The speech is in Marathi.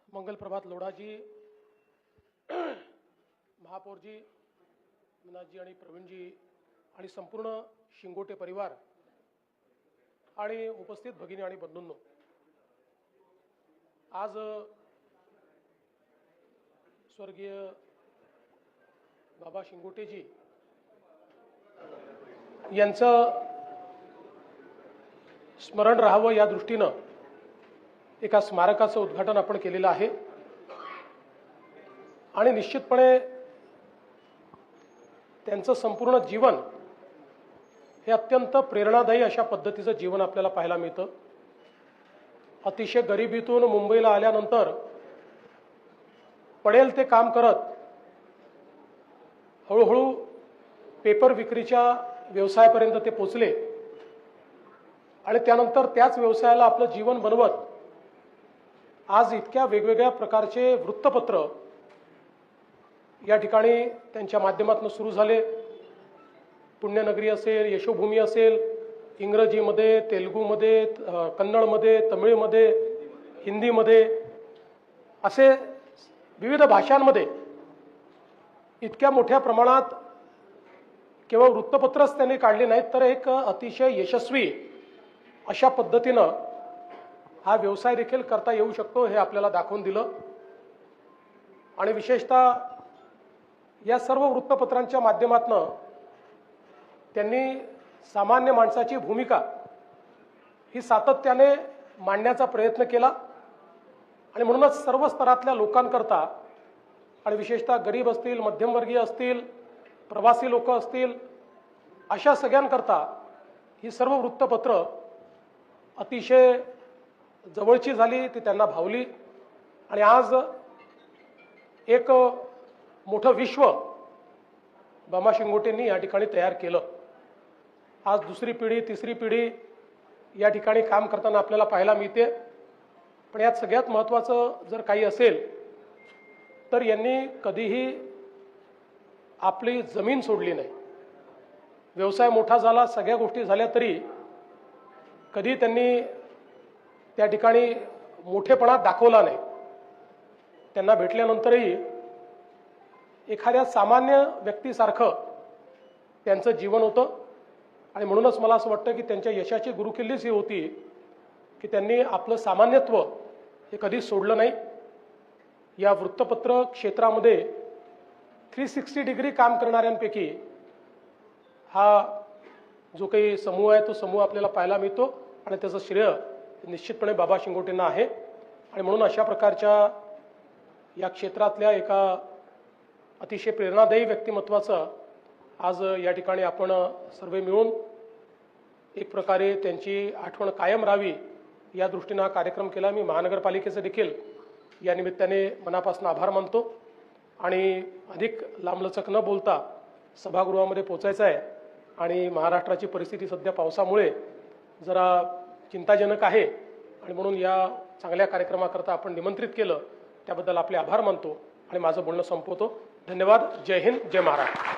मंगल प्रभात लोढ़ा जी, महापौर जी, मीना जी आणि प्रवीण जी आणि संपूर्ण शिंगोटे परिवार आणि उपस्थित भगिनी आणि बंधूंनो, आज स्वर्गीय बाबा शिंगोटे जी यांचं स्मरण राहावं या दृष्टीनं एका स्मारकाचं उद्घाटन आपण केलेलं आहे आणि निश्चितपणे त्यांचं संपूर्ण जीवन हे अत्यंत प्रेरणादायी अशा पद्धतीचं जीवन आपल्याला पाहायला मिळतं। अतिशय गरिबीतून मुंबईला आल्यानंतर पडेल ते काम करत हळूहळू पेपर विक्रीच्या व्यवसायापर्यंत ते पोचले आणि त्यानंतर त्याच व्यवसायाला आपलं जीवन बनवत आज इतक्या वेगवेगळ्या प्रकारचे वृत्तपत्र या ठिकाणी त्यांच्या माध्यमातून सुरू झाले। पुण्यनगरी असेल, यशोभूमी असेल, इंग्रजीमध्ये, तेलुगूमध्ये, कन्नडमध्ये, तमिळमध्ये, हिंदीमध्ये असे विविध भाषांमध्ये इतक्या मोठ्या प्रमाणात केवळ वृत्तपत्रच त्यांनी काढले नाहीत तर एक अतिशय यशस्वी अशा पद्धतीनं हा व्यवसाय देखील करता येऊ शकतो हे आपल्याला दाखवून दिलं। आणि विशेषतः या सर्व वृत्तपत्रांच्या माध्यमातून त्यांनी सामान्य माणसाची भूमिका ही सातत्याने मांडण्याचा प्रयत्न केला आणि म्हणूनच सर्व स्तरातल्या लोकांकरता आणि विशेषतः गरीब असतील, मध्यमवर्गीय असतील, प्रवासी लोक असतील, अशा सगळ्यांकरता ही सर्व वृत्तपत्र अतिशय जवळची झाली, ती त्यांना भावली आणि आज एक मोठं विश्व बाबा शिंगोटेंनी या ठिकाणी तयार केलं। आज दुसरी पिढी, तिसरी पिढी या ठिकाणी काम करताना आपल्याला पाहायला मिळते। पण यात सगळ्यात महत्त्वाचं जर काही असेल तर यांनी कधीही आपली जमीन सोडली नाही। व्यवसाय मोठा झाला, सगळ्या गोष्टी झाल्या तरी कधी त्यांनी त्या ठिकाणी मोठेपणा दाखवला नाही। त्यांना भेटल्यानंतरही एखाद्या सामान्य व्यक्तीसारखं त्यांचं जीवन होतं आणि म्हणूनच मला असं वाटतं की त्यांच्या यशाची गुरुकिल्लीच ही होती की त्यांनी आपलं सामान्यत्व हे कधी सोडलं नाही। या वृत्तपत्र क्षेत्रामध्ये 360 डिग्री काम करणाऱ्यांपैकी हा जो काही समूह आहे तो समूह आपल्याला पाहायला मिळतो आणि त्याचं श्रेय निश्चितपणे बाबा शिंगोटेंना आहे। आणि म्हणून अशा प्रकारच्या या क्षेत्रातल्या एका अतिशय प्रेरणादायी व्यक्तिमत्वाचं आज या ठिकाणी आपण सर्व मिळून एक प्रकारे त्यांची आठवण कायम राहावी या दृष्टीने हा कार्यक्रम केला। मी महानगरपालिकेचे देखील या निमित्ताने मनापासून आभार मानतो आणि अधिक लांबलचक न बोलता सभागृहामध्ये पोचायचं आहे आणि महाराष्ट्राची परिस्थिती सध्या पावसामुळे जरा चिंताजनक आहे आणि म्हणून या चांगल्या कार्यक्रमाकरता आपण निमंत्रित केलं त्याबद्दल आपले आभार मानतो आणि माझं बोलणं संपवतो। धन्यवाद। जय हिंद, जय महाराष्ट्र।